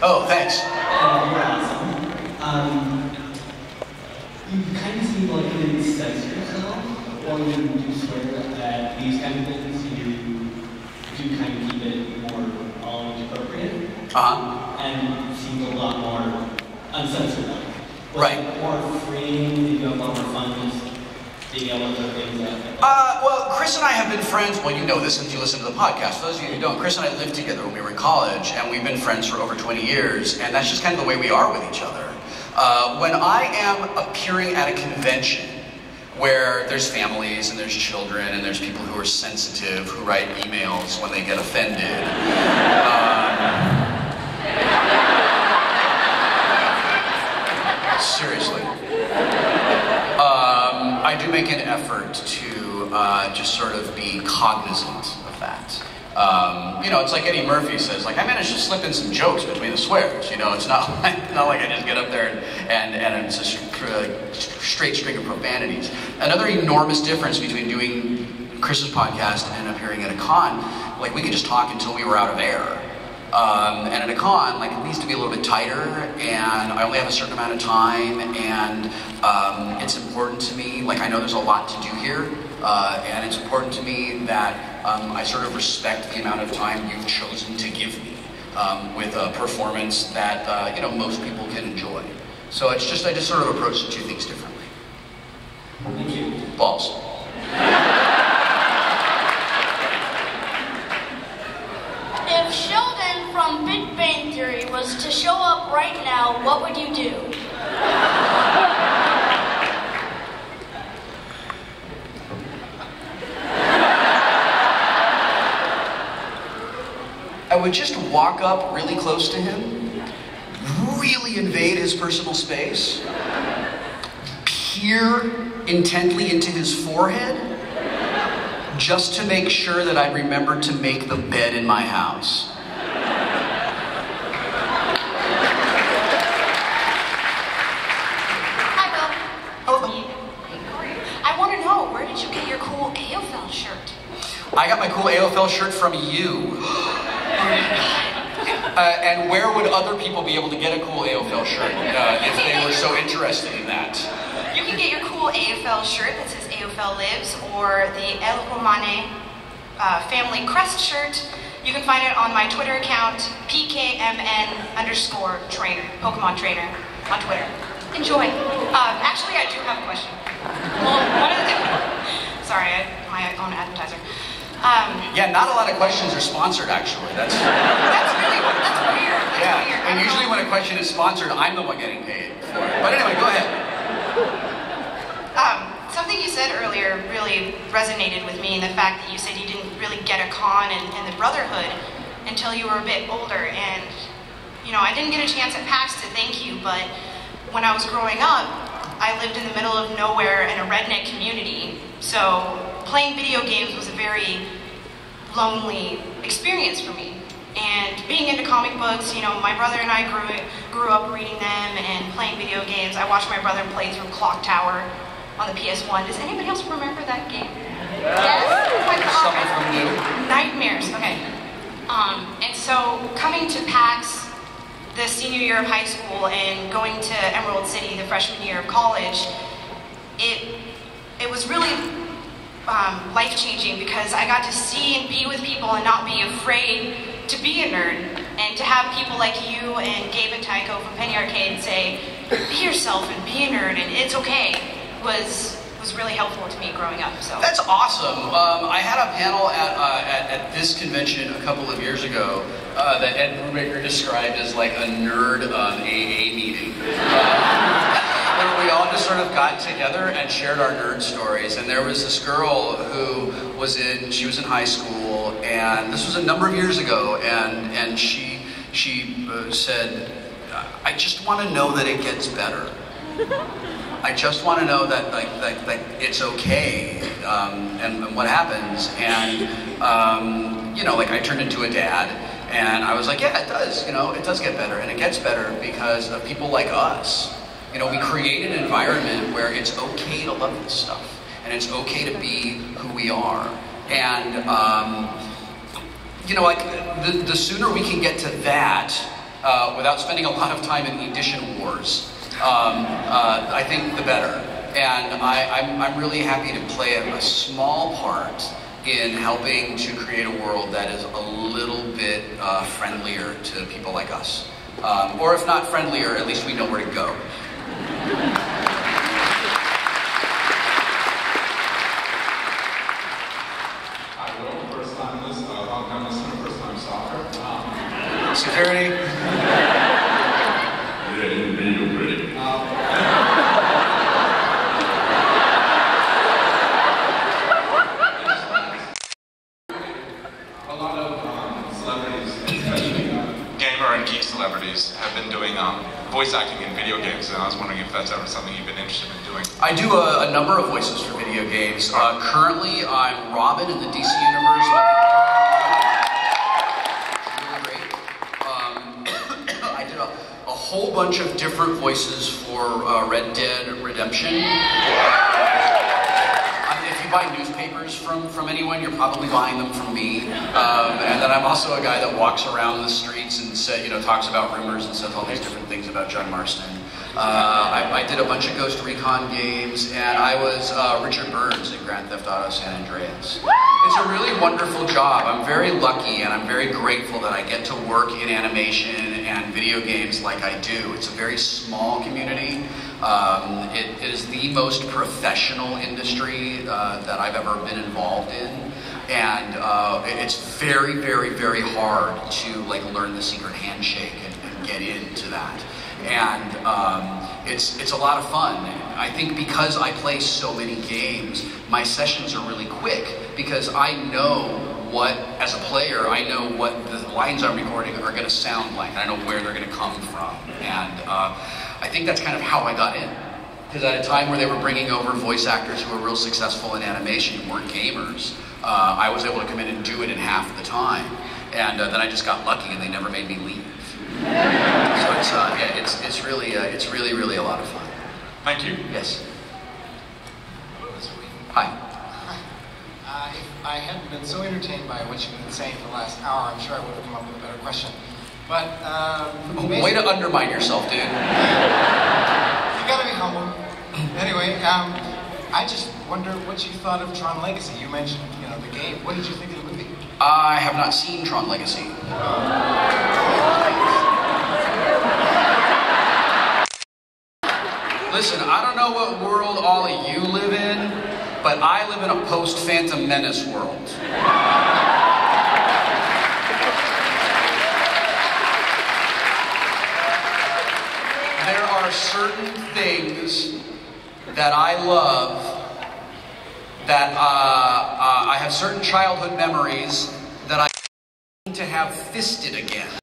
Oh, thanks. You're awesome. You kind of seem like you didn't censor yourself, or you do swear at these kind of things. You do kind of keep it more age appropriate. And seems a lot more uncensored. Right. More freeing. You have a lot more fun just being able to throw things out. Well, Chris and I have been friends. Well, you know this since you listen to the podcast. For those of you who don't, Chris and I lived together when we were in college, and we've been friends for over 20 years, and that's just kind of the way we are with each other. When I am appearing at a convention where there's families and there's children and there's people who are sensitive, who write emails when they get offended. Seriously. I do make an effort to just sort of be cognizant of that. You know, it's like Eddie Murphy says, like, I managed to slip in some jokes between the swears. You know, it's not like I just get up there and it's a straight string of profanities. Another enormous difference between doing Chris's podcast and appearing at a con, like, we could just talk until we were out of air. And at a con, like, it needs to be a little bit tighter, and I only have a certain amount of time, and it's important to me, like, I know there's a lot to do here, and it's important to me that I sort of respect the amount of time you've chosen to give me with a performance that, you know, most people can enjoy. So it's just, I just sort of approach the two things differently. Thank you. Balls. If Sheldon from Big Bang Theory was to show up right now, what would you do? I would just walk up really close to him, really invade his personal space, peer intently into his forehead, just to make sure that I remembered to make the bed in my house. Hi, Will. It's me. I want to know, where did you get your cool AFL shirt? I got my cool AFL shirt from you. And where would other people be able to get a cool AFL shirt if they were so interested in that? You can get your cool AFL shirt that says AFL Lives, or the El Romane family crest shirt. You can find it on my Twitter account, PKMN_trainer, Pokemon trainer on Twitter. Enjoy. Actually, I do have a question. Well, sorry, my own advertiser. Yeah, not a lot of questions are sponsored, actually. That's weird. Yeah, and usually when a question is sponsored, I'm the one getting paid for it. But anyway, go ahead. Something you said earlier really resonated with me, in the fact that you said you didn't really get a con in the Brotherhood until you were a bit older. And, you know, I didn't get a chance at PAX to thank you, but when I was growing up, I lived in the middle of nowhere in a redneck community. So playing video games was a very lonely experience for me. And being into comic books, you know, my brother and I grew up reading them and playing video games. I watched my brother play through Clock Tower on the PS1. Does anybody else remember that game? Yes? Some of them do. Nightmares, okay. And so coming to PAX the senior year of high school and going to Emerald City the freshman year of college, it was really life-changing, because I got to see and be with people and not be afraid to be a nerd, and to have people like you and Gabe and Tycho from Penny Arcade say, be yourself and be a nerd and it's okay, was really helpful to me growing up. So that's awesome. I had a panel at this convention a couple of years ago that Ed Brubaker described as like a nerd AA meeting. Where we all just sort of got together and shared our nerd stories. And there was this girl who was in high school, and this was a number of years ago, and she said, I just want to know that it gets better. I just want to know that like it's okay, and what happens. And you know, like, I turned into a dad, and I was like, yeah, it does. You know, it does get better, and it gets better because of people like us. You know, we create an environment where it's okay to love this stuff, and it's okay to be who we are. And you know, like, the sooner we can get to that, without spending a lot of time in edition wars. I think the better. And I'm really happy to play a small part in helping to create a world that is a little bit friendlier to people like us. Or if not friendlier, at least we know where to go. Hi, Will. First time listener, long time listener, first time stalker. Security? Yeah, you're pretty. A lot of celebrities, especially gamer and geek celebrities, have been doing voice acting in video games, and I was wondering if that's ever something you've been interested in doing. I do a number of voices for video games. Currently, I'm Robin in the DC universe. It's really great. I did a whole bunch of different voices for Red Dead Redemption. If you buy newspapers from anyone, you're probably buying them from me. And then I'm also a guy that walks around the streets and talks about rumors and says all these different things about John Marston. I did a bunch of Ghost Recon games, and I was Richard Burns in Grand Theft Auto San Andreas. It's a really wonderful job. I'm very lucky, and I'm very grateful that I get to work in animation and video games like I do. It's a very small community. It is the most professional industry that I've ever been involved in, and it's very, very, very hard to learn the secret handshake and get into that. And it's a lot of fun. I think because I play so many games, my sessions are really quick because I know as a player, I know what the lines I'm recording are going to sound like. I know where they're going to come from. And I think that's kind of how I got in. Because at a time where they were bringing over voice actors who were real successful in animation who weren't gamers, I was able to come in and do it in half the time. And then I just got lucky and they never made me leave. So it's really, really a lot of fun. Thank you. Yes. Hi. If I hadn't been so entertained by what you've been saying for the last hour, I'm sure I would have come up with a better question. But way to undermine yourself, dude. You gotta be humble. Anyway, I just wonder what you thought of Tron Legacy. You mentioned, the game. What did you think of the movie? I have not seen Tron Legacy. Listen, I don't know what world all of you live in, but I live in a post-Phantom Menace world. There are certain things that I love, that I have certain childhood memories that I need to have fisted again.